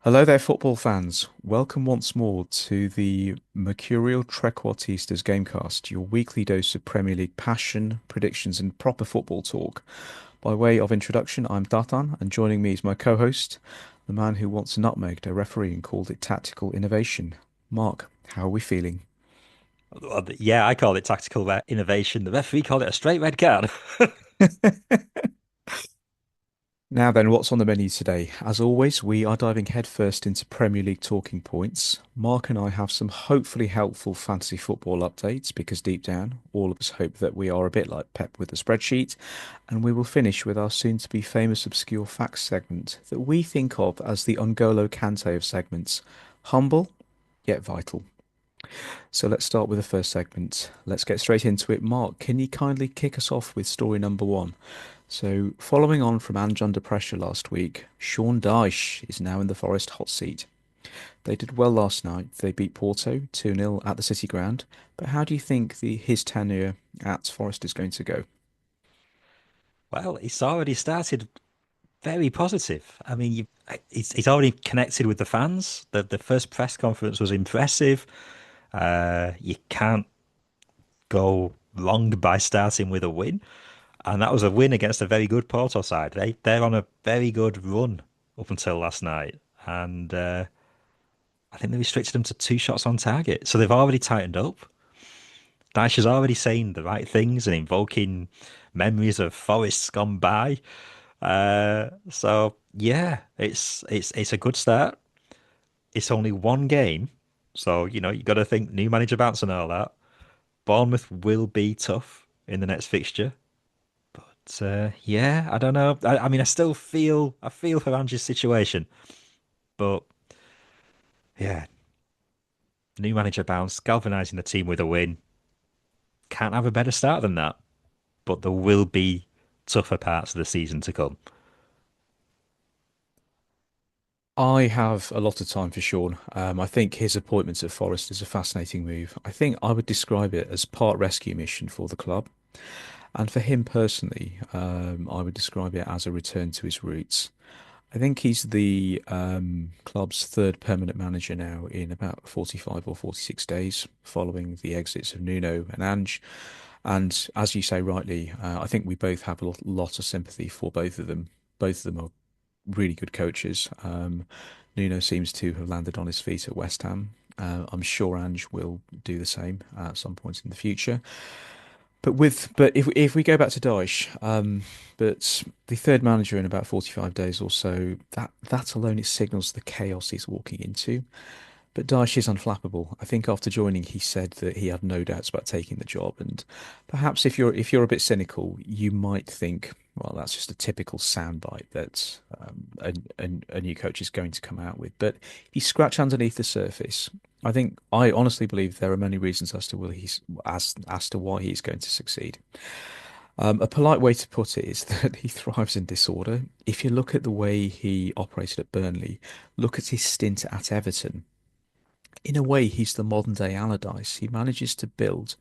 Hello there, football fans. Welcome once more to the Mercurial Trequartistas Gamecast, your weekly dose of Premier League passion, predictions, and proper football talk. By way of introduction, I'm Datan, and joining me is my co-host, the man who once nutmegged a referee and called it tactical innovation. Mark, how are we feeling? Well, yeah, I call it tactical innovation. The referee called it a straight red card. Now then, what's on the menu today? As always, we are diving headfirst into Premier League talking points. Mark and I have some hopefully helpful fantasy football updates because deep down, all of us hope that we are a bit like Pep with the spreadsheet. And we will finish with our soon to be famous obscure facts segment that we think of as the N'Golo Kante of segments. Humble, yet vital. So let's start with the first segment. Let's get straight into it. Mark, can you kindly kick us off with story number one? So, following on from Ange under pressure last week, Sean Dyche is now in the Forest hot seat. They did well last night. They beat Porto 2-0 at the City Ground. But how do you think his tenure at Forest is going to go? Well, it's already started very positive. I mean, he's already connected with the fans. The first press conference was impressive. You can't go wrong by starting with a win, and that was a win against a very good Porto side. They're on a very good run up until last night, and I think they restricted them to two shots on target. So they've already tightened up. Daesh is already saying the right things and invoking memories of forests gone by. So yeah, it's a good start. It's only one game, so you got to think new manager bounce and all that. Bournemouth will be tough in the next fixture, but yeah, I don't know. I mean, I feel for Ange's situation, but yeah, new manager bounce, galvanising the team with a win. Can't have a better start than that. But there will be tougher parts of the season to come. I have a lot of time for Sean. I think his appointment at Forest is a fascinating move. I think I would describe it as part rescue mission for the club. And for him personally, I would describe it as a return to his roots. I think he's the club's third permanent manager now in about 45 or 46 days following the exits of Nuno and Ange. And as you say rightly, I think we both have a lot of sympathy for both of them. Both of them are really good coaches. Nuno seems to have landed on his feet at West Ham. I'm sure Ange will do the same at some point in the future. But if we go back to Dyche, but the third manager in about 45 days or so, that alone it signals the chaos he's walking into. But Dyche is unflappable. I think after joining, he said that he had no doubts about taking the job. And perhaps if you're a bit cynical, you might think, well, that's just a typical soundbite that a new coach is going to come out with. But if you scratch underneath the surface, I honestly believe there are many reasons as to will he's as to why he's going to succeed. A polite way to put it is that he thrives in disorder. If you look at the way he operated at Burnley, look at his stint at Everton. In a way, he's the modern day Allardyce. He manages to build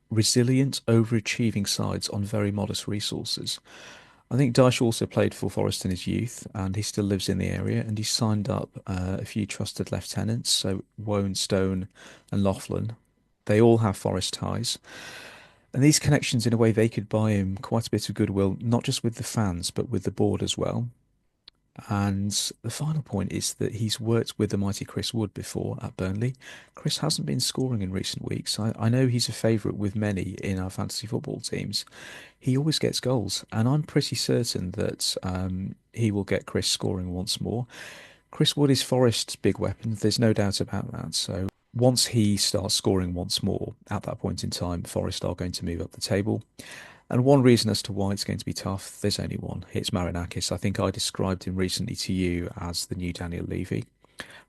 resilient, overachieving sides on very modest resources. I think Dyche also played for Forest in his youth, and he still lives in the area. And he signed up a few trusted lieutenants, so Woan, Stone, and Laughlin. They all have Forest ties, and these connections, in a way, they could buy him quite a bit of goodwill, not just with the fans, but with the board as well. And the final point is that he's worked with the mighty Chris Wood before at Burnley. Chris hasn't been scoring in recent weeks. I know he's a favourite with many in our fantasy football teams. He always gets goals, and I'm pretty certain that he will get Chris scoring once more. Chris Wood is Forest's big weapon. There's no doubt about that. So once he starts scoring once more, at that point in time, Forest are going to move up the table. And one reason as to why it's going to be tough, there's only one. It's Marinakis. I think I described him recently to you as the new Daniel Levy.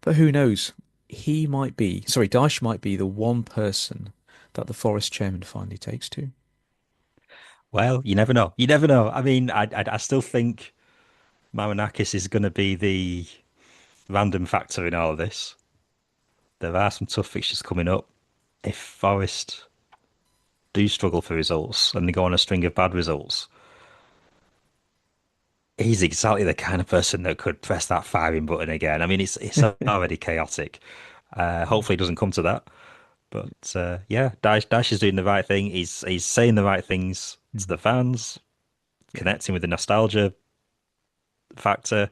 But who knows? Dyche might be the one person that the Forest chairman finally takes to. Well, you never know. You never know. I mean, I still think Marinakis is going to be the random factor in all of this. There are some tough fixtures coming up. If Forest do struggle for results and they go on a string of bad results, he's exactly the kind of person that could press that firing button again. I mean, it's already chaotic. Hopefully, it doesn't come to that. But yeah, Dash is doing the right thing. He's saying the right things to the Mhm. fans, Yeah, connecting with the nostalgia factor,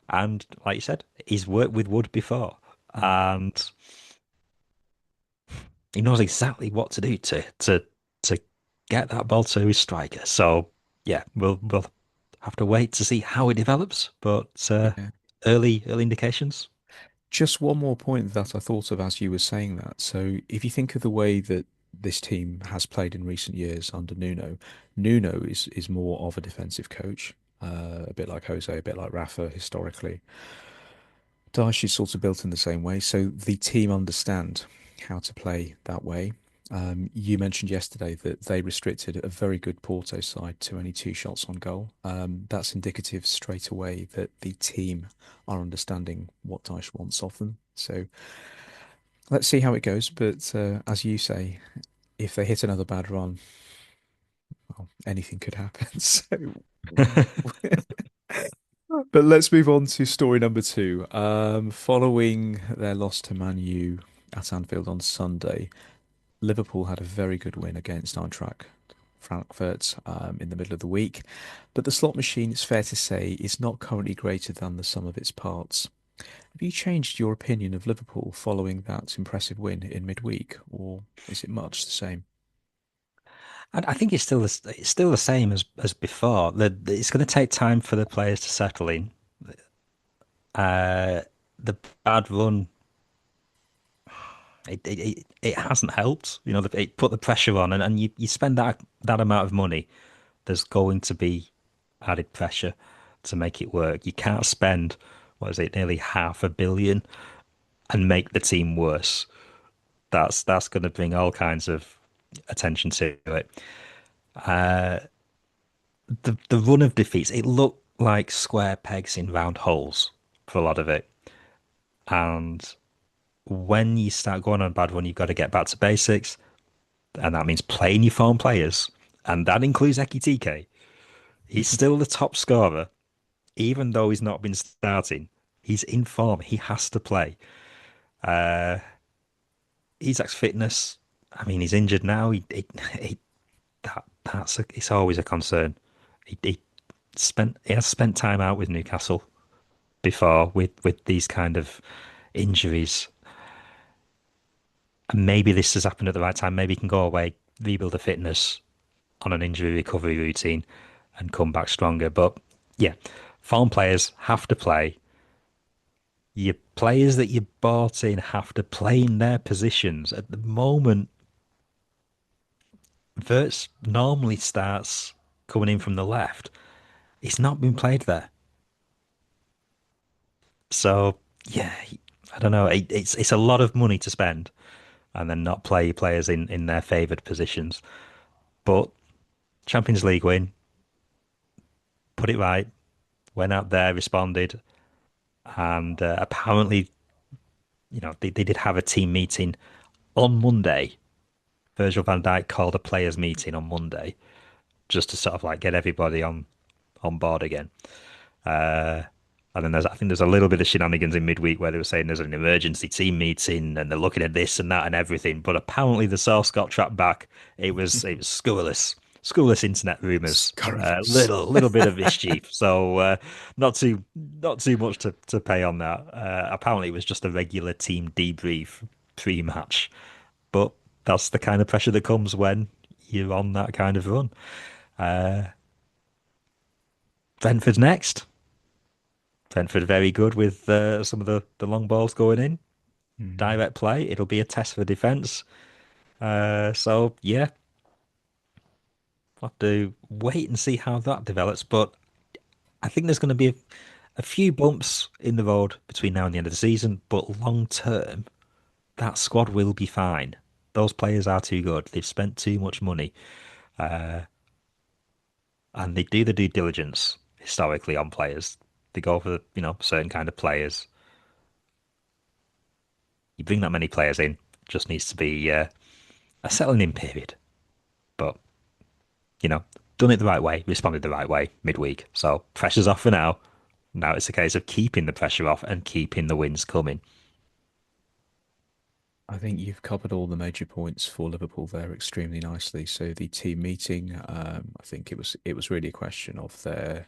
and like you said, he's worked with Wood before, mm, and he knows exactly what to do to get that ball to his striker. So yeah, we'll have to wait to see how it develops, but yeah. early indications. Just one more point that I thought of as you were saying that. So, if you think of the way that this team has played in recent years under Nuno, Nuno is more of a defensive coach, a bit like Jose, a bit like Rafa historically. Dyche is sort of built in the same way, so the team understand how to play that way. You mentioned yesterday that they restricted a very good Porto side to only 2 shots on goal. That's indicative straight away that the team are understanding what Dyche wants of them. So let's see how it goes. But as you say, if they hit another bad run, well, anything could happen. So, but let's move on to story number two. Following their loss to Man U at Anfield on Sunday, Liverpool had a very good win against Eintracht Frankfurt in the middle of the week. But the slot machine, it's fair to say, is not currently greater than the sum of its parts. Have you changed your opinion of Liverpool following that impressive win in midweek, or is it much the same? I think it's still the same as before. It's going to take time for the players to settle in. Uh, the bad run it hasn't helped. You know, it put the pressure on, and you spend that amount of money, there's going to be added pressure to make it work. You can't spend what is it, nearly 500 million and make the team worse. That's going to bring all kinds of attention to it. The run of defeats, it looked like square pegs in round holes for a lot of it. And when you start going on a bad run, you've got to get back to basics, and that means playing your form players, and that includes Ekitike. He's still the top scorer, even though he's not been starting. He's in form. He has to play. Isak's fitness. I mean, he's injured now. It's always a concern. He he has spent time out with Newcastle before with these kind of injuries. And maybe this has happened at the right time. Maybe he can go away, rebuild the fitness on an injury recovery routine, and come back stronger. But yeah, foreign players have to play. Your players that you bought in have to play in their positions. At the moment, Verts normally starts coming in from the left. It's not been played there. So yeah, I don't know. It's a lot of money to spend and then not play players in their favoured positions. But Champions League win, put it right, went out there, responded, and apparently, they did have a team meeting on Monday. Virgil van Dijk called a players meeting on Monday just to sort of like get everybody on board again. Uh, and then I think there's a little bit of shenanigans in midweek where they were saying there's an emergency team meeting and they're looking at this and that and everything. But apparently the source got tracked back. It was scurrilous internet rumors. Scurrilous. Little bit of mischief. So not too much to pay on that. Apparently it was just a regular team debrief pre-match. But that's the kind of pressure that comes when you're on that kind of run. Brentford's next. Brentford very good with some of the long balls going in. Mm. Direct play. It'll be a test for defence. So yeah, we'll have to wait and see how that develops. But I think there's going to be a few bumps in the road between now and the end of the season. But long term, that squad will be fine. Those players are too good. They've spent too much money, and they do the due diligence historically on players. They go for certain kind of players. You bring that many players in, just needs to be a settling in period. But, you know, done it the right way, responded the right way midweek. So pressure's off for now. Now it's a case of keeping the pressure off and keeping the wins coming. I think you've covered all the major points for Liverpool there extremely nicely. So the team meeting, I think it was really a question of the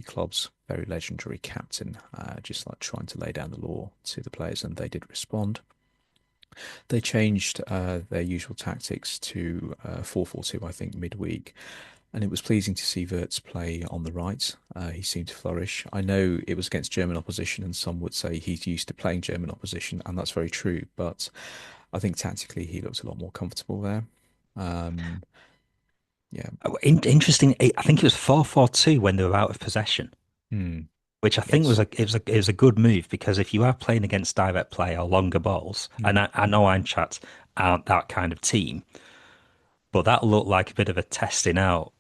club's very legendary captain, just like trying to lay down the law to the players, and they did respond. They changed their usual tactics to 4-4-2, I think, midweek, and it was pleasing to see Wirtz play on the right. He seemed to flourish. I know it was against German opposition, and some would say he's used to playing German opposition, and that's very true. But I think tactically he looked a lot more comfortable there. Um, yeah. Interesting. I think it was 4-4-2 when they were out of possession, Hmm. which I think was Yes. a good move because if you are playing against direct play or longer balls, and Hmm. I know Eintracht aren't that kind of team, but that looked like a bit of a testing out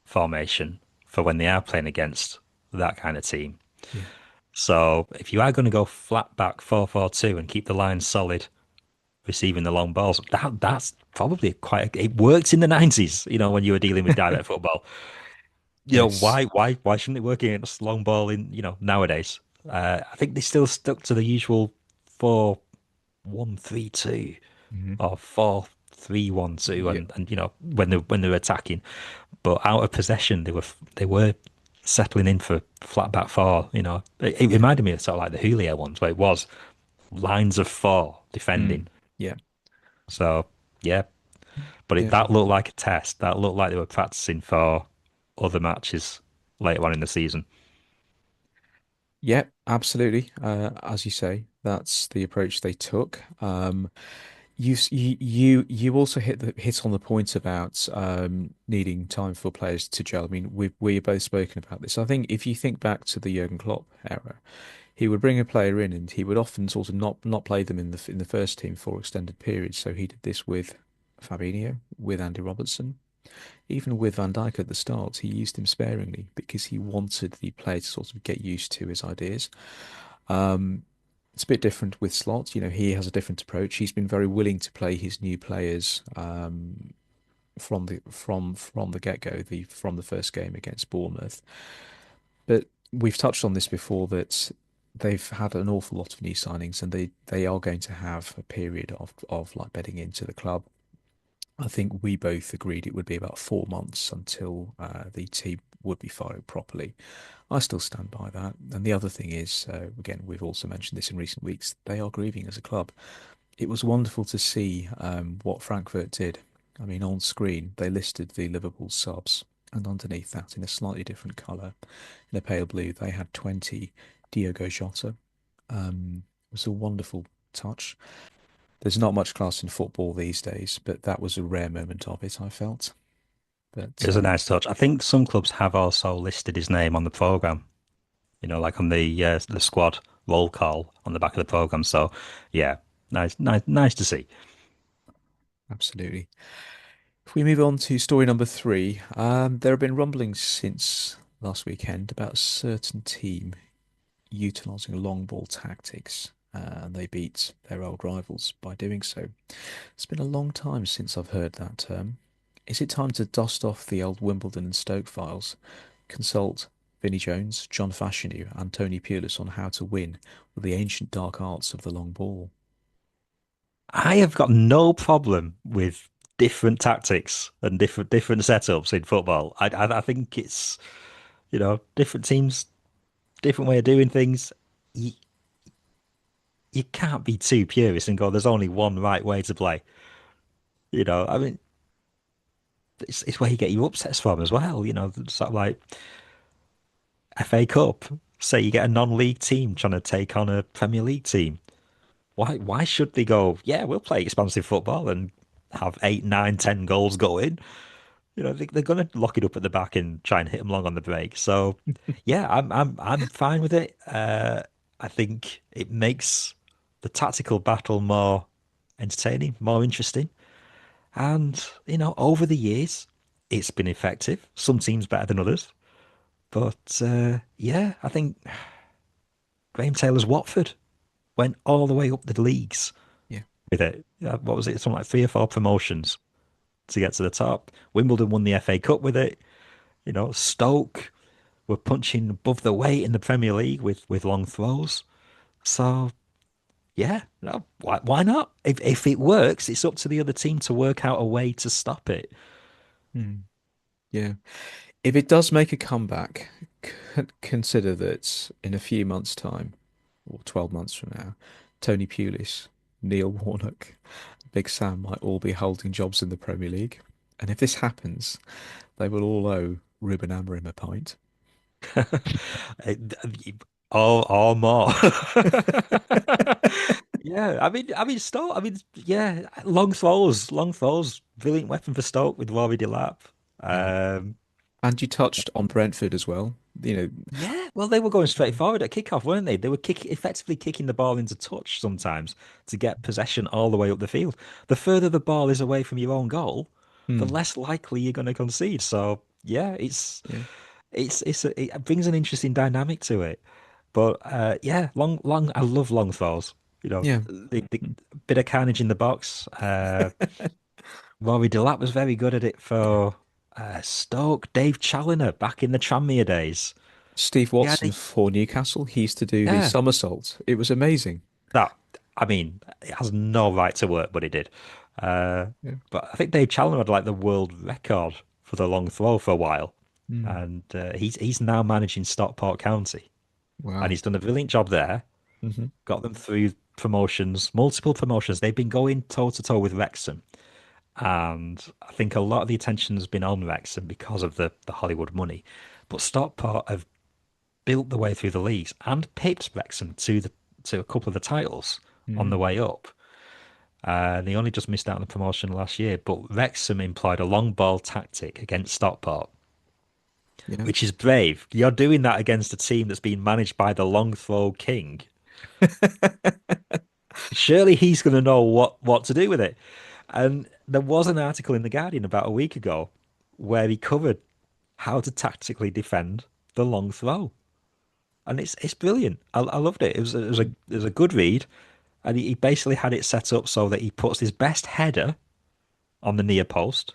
formation for when they are playing against that kind of team. Yeah. So if you are going to go flat back 4-4-2 and keep the line solid, receiving the long balls, that's probably it worked in the 90s, when you were dealing with direct football. Yes. Why shouldn't it work against long ball in, nowadays? I think they still stuck to the usual 4-1-3-2 Hmm. or 4-3-1-2 Yeah. and when they were attacking. But out of possession they were settling in for flat back four, It Yeah. reminded me of sort of like the Julio ones where it was lines of four defending. Mm. Yeah. So yeah, but Yeah. that looked like a test. That looked like they were practicing for other matches later on in the season. Yeah, absolutely. As you say, that's the approach they took. You also hit on the point about needing time for players to gel. I mean, we've both spoken about this. I think if you think back to the Jurgen Klopp era, he would bring a player in and he would often sort of not play them in the first team for extended periods. So he did this with Fabinho, with Andy Robertson, even with Van Dijk at the start. He used him sparingly because he wanted the player to sort of get used to his ideas. Um, it's a bit different with Slot. He has a different approach. He's been very willing to play his new players from the get-go, from the first game against Bournemouth. But we've touched on this before that they've had an awful lot of new signings, and they are going to have a period of like bedding into the club. I think we both agreed it would be about 4 months until the team would be fired properly. I still stand by that. And the other thing is, again, we've also mentioned this in recent weeks, they are grieving as a club. It was wonderful to see what Frankfurt did. I mean, on screen, they listed the Liverpool subs, and underneath that, in a slightly different colour, in a pale blue, they had 20 Diogo Jota. It was a wonderful touch. There's not much class in football these days, but that was a rare moment of it, I felt. It But was a nice touch. I think some clubs have also listed his name on the program, like on the squad roll call on the back of the program. So yeah, nice to see. absolutely. If we move on to story number three, there have been rumblings since last weekend about a certain team utilising long ball tactics, and they beat their old rivals by doing so. It's been a long time since I've heard that term. Is it time to dust off the old Wimbledon and Stoke files? Consult Vinnie Jones, John Fashanu, and Tony Pulis on how to win with the ancient dark arts of the long ball. I have got no problem with different tactics and different setups in football. I think it's different teams, different way of doing things. You, you can't be too purist and go, there's only one right way to play. I mean, it's where you get your upsets from as well. Sort of like FA Cup. Say you get a non-league team trying to take on a Premier League team. Why should they go, yeah, we'll play expansive football and have 8, 9, 10 goals going? They're going to lock it up at the back and try and hit them long on the break. So, yeah, I'm fine with it. I think it makes the tactical battle more entertaining, more interesting. And, over the years, it's been effective. Some teams better than others. But yeah, I think Graham Taylor's Watford went all the way up the leagues Yeah. with it. What was it? Something like 3 or 4 promotions. to get to the top. Wimbledon won the FA Cup with it. Stoke were punching above the weight in the Premier League with long throws. So yeah, no, why not? If it works, it's up to the other team to work out a way to stop it. Hmm. Yeah. If it does make a comeback, consider that in a few months' time, or 12 months from now, Tony Pulis, Neil Warnock, Big Sam might all be holding jobs in the Premier League. And if this happens, they will all owe Ruben Amorim a pint. Or more. Yeah, I mean, Stoke. I mean, yeah, long throws, brilliant weapon for Stoke with Rory Delap. Yeah. Um, And you touched on Brentford as well. You know, yeah, well, they were going straight forward at kickoff, weren't they? They were effectively kicking the ball into touch sometimes to get possession all the way up the field. The further the ball is away from your own goal, the hmm, less likely you're going to concede. So yeah, yeah, it brings an interesting dynamic to it. But yeah, long. I love long throws. yeah. The bit of carnage in the box. Rory Delap was very good at it for Stoke. Dave Challinor back in the Tranmere days. Steve Yeah, Watson for Newcastle, he used to do the yeah. somersault. It was amazing. That I mean, it has no right to work, but it did. Uh, Yeah. but I think Dave Challinor had like the world record for the long throw for a while, Hmm. and he's now managing Stockport County, and Wow. he's done a brilliant job there. Hmm. Got them through promotions, multiple promotions. They've been going toe to toe with Wrexham, and I think a lot of the attention has been on Wrexham because of the Hollywood money. But Stockport have built the way through the leagues and pipped Wrexham to a couple of the titles on the Hmm. way up. And they only just missed out on the promotion last year. But Wrexham employed a long ball tactic against Stockport, Yeah. which is brave. You're doing that against a team that's been managed by the long throw king. Surely he's going to know what to do with it. And there was an article in The Guardian about a week ago where he covered how to tactically defend the long throw. And it's brilliant. I loved it. It was a good read. And he basically had it set up so that he puts his best header on the near post,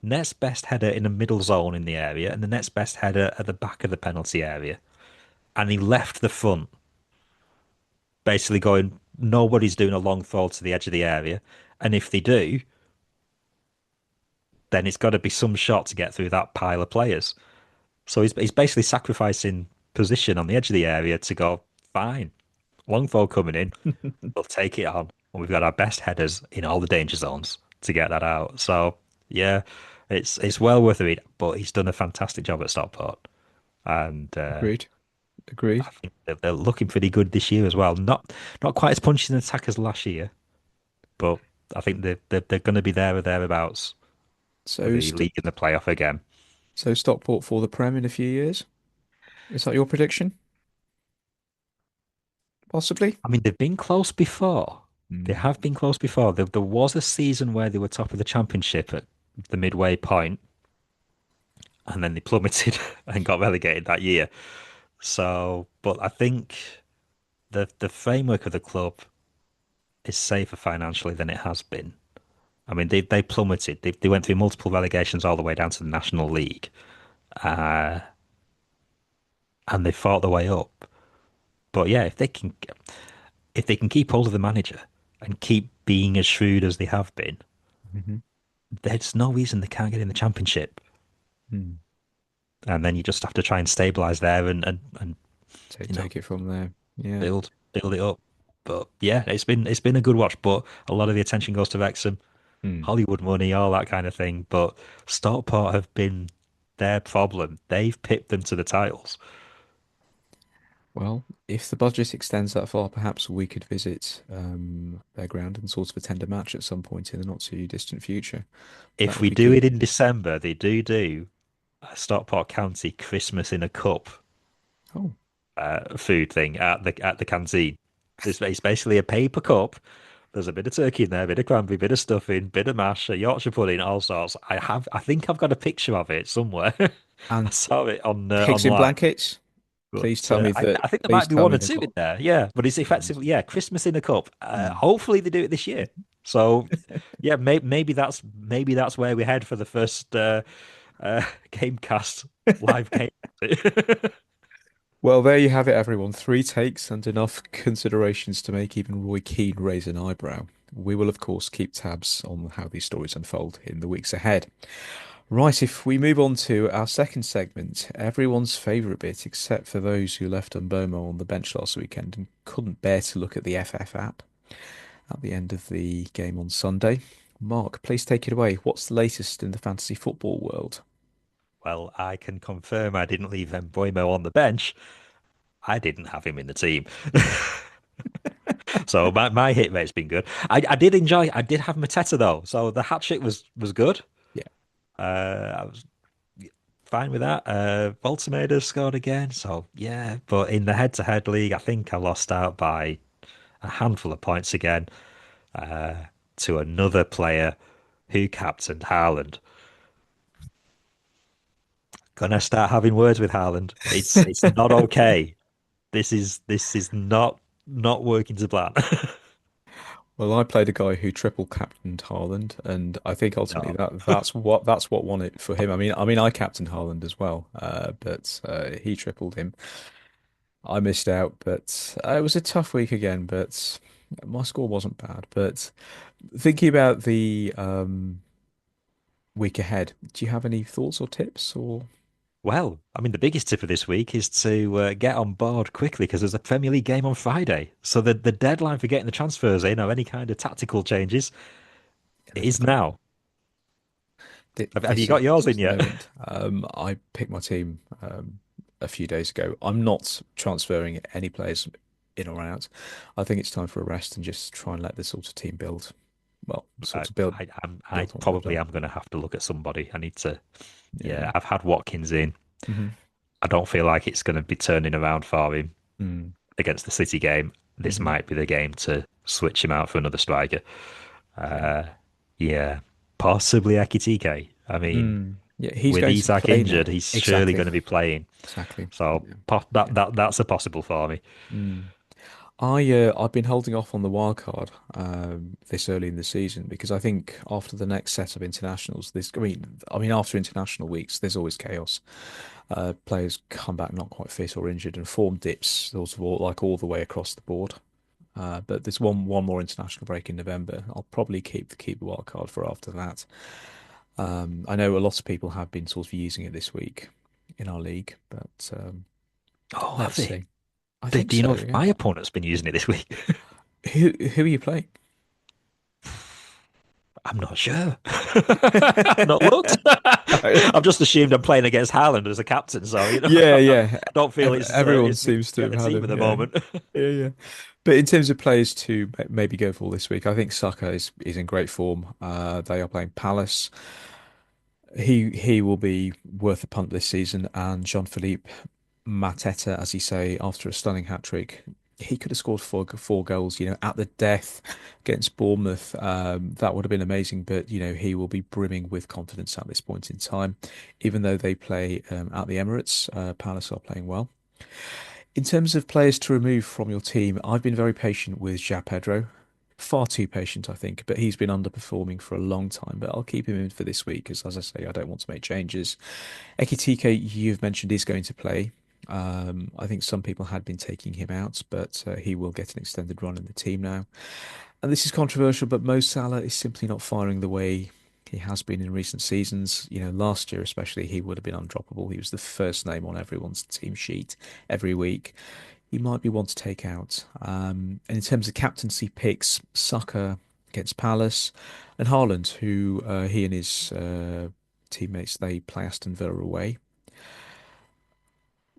next best header in the middle zone in the area, and the next best header at the back of the penalty area. And he left the front, basically going, nobody's doing a long throw to the edge of the area. And if they do, then it's got to be some shot to get through that pile of players. So he's basically sacrificing position on the edge of the area to go, fine, long throw coming in, we'll take it on. And we've got our best headers in all the danger zones to get that out. So yeah, it's well worth a read. But he's done a fantastic job at Stockport, and Agreed. I Agreed. think they're looking pretty good this year as well. Not quite as punchy in attack as last year, but I think they're going to be there or thereabouts for So, the league and the playoff again. so Stockport for the Prem in a few years. Is that your prediction? Possibly. I mean, they've been close before. They Hmm. have been close before. There was a season where they were top of the championship at the midway point, and then they plummeted and got relegated that year. So, but I think the framework of the club is safer financially than it has been. I mean, they plummeted. They went through multiple relegations all the way down to the National League, uh, and they fought their way up. But yeah, if they can keep hold of the manager and keep being as shrewd as they have been, Hmm. there's no reason they can't get in the championship. Hmm. And then you just have to try and stabilize there and Take you know take it from there. Yeah. build it up. But yeah, it's been a good watch. But a lot of the attention goes to Wrexham, Hmm. Hollywood money, all that kind of thing. But Stockport have been their problem. They've pipped them to the titles. Well, if the budget extends that far, perhaps we could visit their ground and sort of attend a match at some point in the not too distant future. That If would we be do good. it in December, they do a Stockport County Christmas in a cup Oh, food thing at the canteen. It's basically a paper cup. There's a bit of turkey in there, a bit of cranberry, bit of stuffing, bit of mash, a Yorkshire pudding, all sorts. I think I've got a picture of it somewhere. I and saw it on pigs in online, blankets. Please but tell me I, that. I think there Please might be tell one me or they've two in got. there. Yeah, but it's And effectively Christmas in a cup. hmm, Hopefully they do it this year. So yeah, maybe that's where we head for the first Gamecast live game. Well, there you have it, everyone. Three takes and enough considerations to make even Roy Keane raise an eyebrow. We will, of course, keep tabs on how these stories unfold in the weeks ahead. Right, if we move on to our second segment, everyone's favourite bit, except for those who left Mbomo on the bench last weekend and couldn't bear to look at the FF app at the end of the game on Sunday. Mark, please take it away. What's the latest in the fantasy football world? Well, I can confirm I didn't leave Mboimo on the bench. I didn't have him in the team. So my hit rate's been good. I did have Mateta though. So the hat trick was good. Yeah, I was fine with that. Voltemader scored again. So yeah, but in the head-to-head league, I think I lost out by a handful of points again uh, to another player who captained Haaland. Gonna start having words with Haaland. It's not okay. This is not working to plan. well, I played a guy who triple captained Haaland, and I think ultimately No, that's what won it for him. I mean, I captained Haaland as well, but he tripled him. I missed out, but it was a tough week again. But my score wasn't bad. But thinking about the week ahead, do you have any thoughts or tips or? well, I mean, the biggest tip of this week is to get on board quickly because there's a Premier League game on Friday. So the deadline for getting the transfers in or any kind of tactical changes is now. Have you This got is yours this in is the yet? moment. I picked my team a few days ago. I'm not transferring any players in or out. I think it's time for a rest and just try and let this sort of team build. Well, I, sort of build I build on what they've probably done. am going to have to look at somebody. I need to. Yeah. Yeah, I've had Watkins in. Hmm. I don't feel like it's going to be turning around for him Mm. against the City game. This Hmm. might be the game to switch him out for another striker. Yeah. Uh, yeah, possibly Ekitike. I mean, Mm. Yeah. He's with going to Isak play injured, now. he's surely Exactly. going to be playing. Exactly. So Yeah. Yeah. that's a possible for me. Mm. I've been holding off on the wild card this early in the season because I think after the next set of internationals, I mean after international weeks, there's always chaos. Players come back not quite fit or injured, and form dips sort of all the way across the board. But there's one more international break in November. I'll probably keep the wild card for after that. I know a lot of people have been sort of using it this week in our league, but Oh, have let's they? see. I Do, think do you so. know if Yeah. my opponent's been using it this week? Who are you playing? I'm not sure. I've not looked. I've just assumed I'm playing against Haaland as a captain, so Yeah, I yeah. don't feel Everyone it's me seems to getting have the had team at him. the Yeah, moment. yeah, yeah. But in terms of players to maybe go for this week, I think Saka is in great form. They are playing Palace. He will be worth a punt this season. And Jean-Philippe Mateta, as you say, after a stunning hat trick, he could have scored four goals. At the death against Bournemouth, that would have been amazing. But he will be brimming with confidence at this point in time, even though they play at the Emirates. Palace are playing well. In terms of players to remove from your team, I've been very patient with João Pedro. Far too patient, I think, but he's been underperforming for a long time. But I'll keep him in for this week because, as I say, I don't want to make changes. Ekitike, you've mentioned, is going to play. I think some people had been taking him out, but he will get an extended run in the team now. And this is controversial, but Mo Salah is simply not firing the way he has been in recent seasons. Last year especially, he would have been undroppable. He was the first name on everyone's team sheet every week. He might be one to take out. And in terms of captaincy picks, Saka against Palace and Haaland, who he and his teammates, they play Aston Villa away.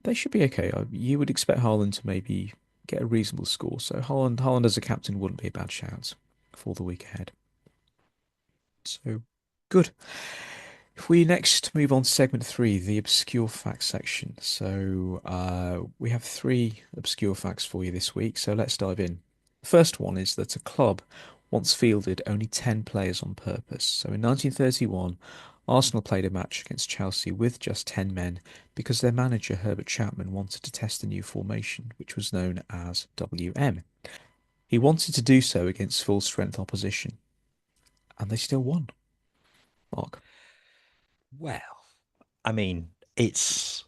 They should be okay. You would expect Haaland to maybe get a reasonable score. So Haaland as a captain wouldn't be a bad shout for the week ahead. So good. If we next move on to segment three, the obscure facts section. So we have three obscure facts for you this week. So let's dive in. The first one is that a club once fielded only 10 players on purpose. So in 1931, Arsenal played a match against Chelsea with just 10 men because their manager Herbert Chapman wanted to test a new formation, which was known as WM. He wanted to do so against full strength opposition. and they still won. Mark, Well, I mean, it's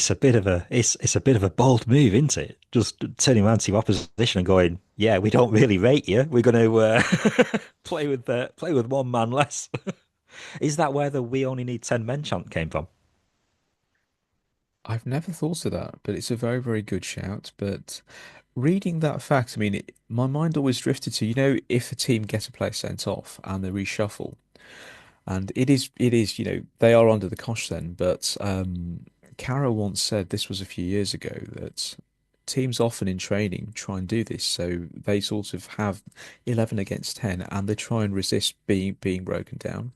a bit of a it's a bit of a bold move, isn't it? Just turning around to your opposition and going, "Yeah, we don't really rate you. We're going to play with one man less." Is that where the "we only need 10 men" chant came from? I've never thought of that, but it's a very, very good shout. But reading that fact, I mean, my mind always drifted to, if a team get a player sent off and they reshuffle, and it is, they are under the cosh then. But Caro once said, this was a few years ago, that teams often in training try and do this. So they sort of have 11 against 10 and they try and resist being broken down.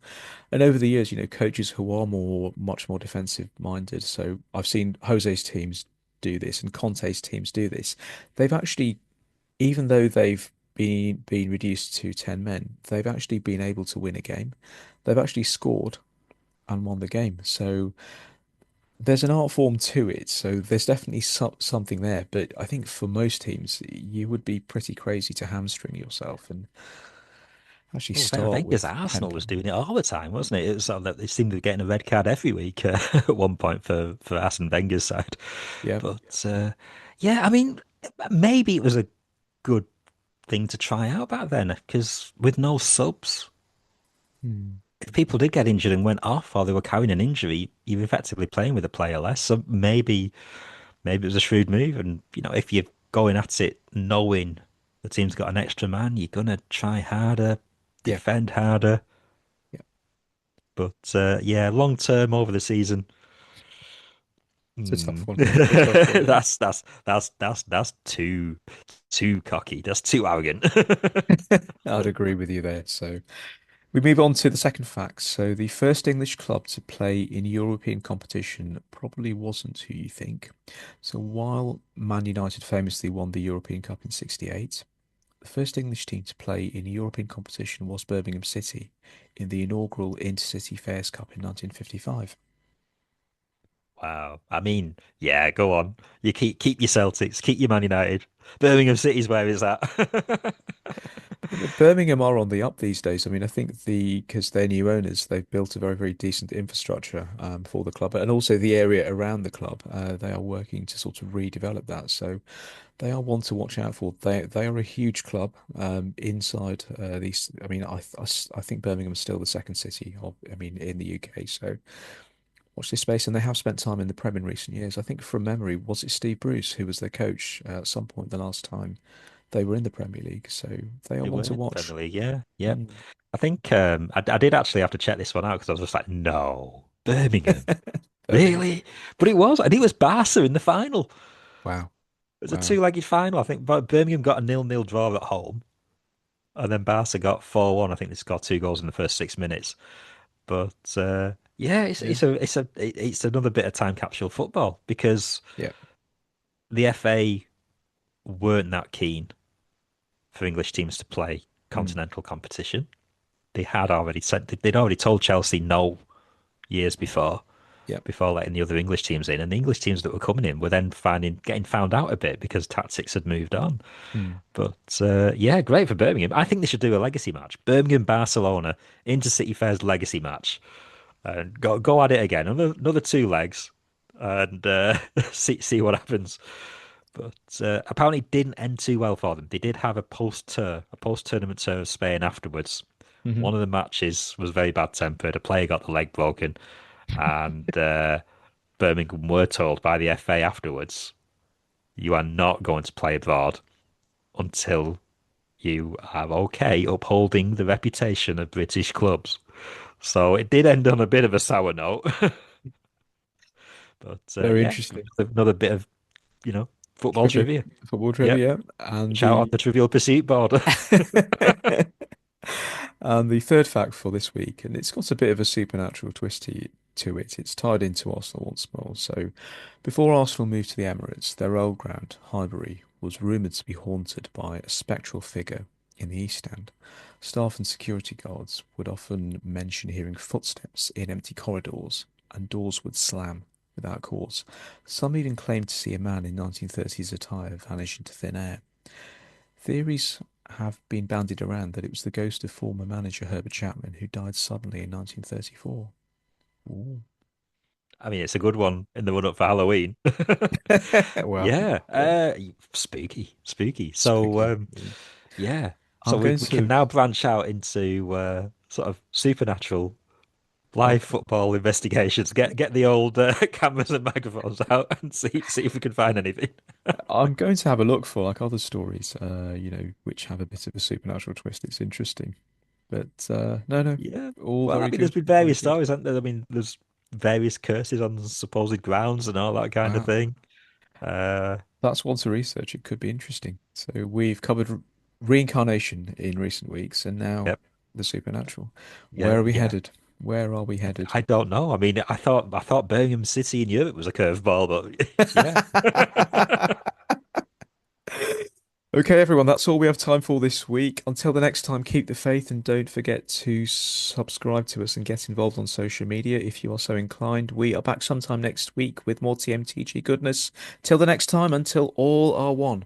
And over the years, coaches who are much more defensive minded. So I've seen Jose's teams do this and Conte's teams do this. They've actually, even though they've been reduced to 10 men, they've actually been able to win a game. They've actually scored and won the game. So there's an art form to it. So there's definitely something there. But I think for most teams, you would be pretty crazy to hamstring yourself and actually Well, start Wenger's with 10 Arsenal was men. doing it all the time, wasn't it? It was sort of that they seemed to be getting a red card every week at one point for Arsene Wenger's side. Yeah. But yeah, I mean, maybe it was a good thing to try out back then because with no subs, Hmm. if people did get injured and went off or they were carrying an injury, you're effectively playing with a player less. So maybe it was a shrewd move. And if you're going at it knowing the team's got an extra man, you're gonna try harder, Yeah. defend harder. Yeah. But yeah, long term over the season, It's a tough hmm. one. It's a tough one, yeah. That's too cocky. That's too arrogant. I'd agree with you there. So we move on to the second fact. So the first English club to play in European competition probably wasn't who you think. So while Man United famously won the European Cup in '68, the first English team to play in a European competition was Birmingham City in the inaugural Intercity Fairs Cup in 1955. Wow. I mean, yeah, go on. You keep your Celtics, keep your Man United. Birmingham City's where is that? Birmingham are on the up these days. I mean, I think because they're new owners, they've built a very, very decent infrastructure for the club, and also the area around the club. They are working to sort of redevelop that, so they are one to watch out for. They are a huge club inside these. I mean, I think Birmingham is still the second city of, I mean, in the UK. So watch this space, and they have spent time in the Prem in recent years. I think from memory, was it Steve Bruce who was their coach at some point the last time they were in the Premier League? So they are They one were to in the watch. Premier League, yeah. Yep. Mm. I think I did actually have to check this one out because I was just like, no, Birmingham. Birmingham. Really? But it was, and it was Barca in the final. Wow. It was a Wow. two-legged final. I think Birmingham got a 0-0 draw at home, and then Barca got 4-1. I think they scored two goals in the first 6 minutes. But yeah, Yeah. it's another bit of time capsule football because Yeah. the FA weren't that keen for English teams to play Mm. continental competition. They'd already told Chelsea no years Yeah. before letting the other English teams in, and the English teams that were coming in were then finding getting found out a bit because tactics had moved on. Mm. But yeah, great for Birmingham. I think they should do a legacy match. Birmingham Barcelona Intercity Fairs legacy match. And go at it again. Another two legs, and see what happens. But apparently it didn't end too well for them. They did have a post tournament tour of Spain afterwards. Hmm. One of the matches was very bad tempered. A player got the leg broken, and Birmingham were told by the FA afterwards, "You are not going to play abroad until you are okay upholding the reputation of British clubs." So it did end on a bit of a sour note. But Very yeah, interesting. another bit of you know football Trivia, trivia. football Yep, trivia, and shout out the the Trivial Pursuit board. and the third fact for this week, and it's got a bit of a supernatural twist to it. It's tied into Arsenal once more. So, before Arsenal moved to the Emirates, their old ground, Highbury, was rumoured to be haunted by a spectral figure in the East End. Staff and security guards would often mention hearing footsteps in empty corridors, and doors would slam without cause. Some even claimed to see a man in 1930s attire vanish into thin air. Theories have been bandied around that it was the ghost of former manager Herbert Chapman who died suddenly in 1934. Ooh. I mean, it's a good one in the run up for Halloween. Well, Yeah, yeah, spooky, spooky. So, spooky. yeah, so I'm we going we can to. now branch out into sort of supernatural live Okay. football investigations. Get the old cameras and microphones out and see if we can find anything. I'm going to have a look for like other stories, which have a bit of a supernatural twist. It's interesting, but no, no, Yeah. all Well, I very mean, there's good, been very various good. stories, haven't there? I mean, there's various curses on supposed grounds and all that kind of Wow, thing. Uh, that's one to research. It could be interesting. So we've covered reincarnation in recent weeks, and now yep. the supernatural. Yeah, Where are we yeah. headed? Where are we headed? I don't know. I mean, I thought Birmingham City in Europe was a curveball, but yeah. Okay, everyone, that's all we have time for this week. Until the next time, keep the faith and don't forget to subscribe to us and get involved on social media if you are so inclined. We are back sometime next week with more TMTG goodness. Till the next time, until all are one.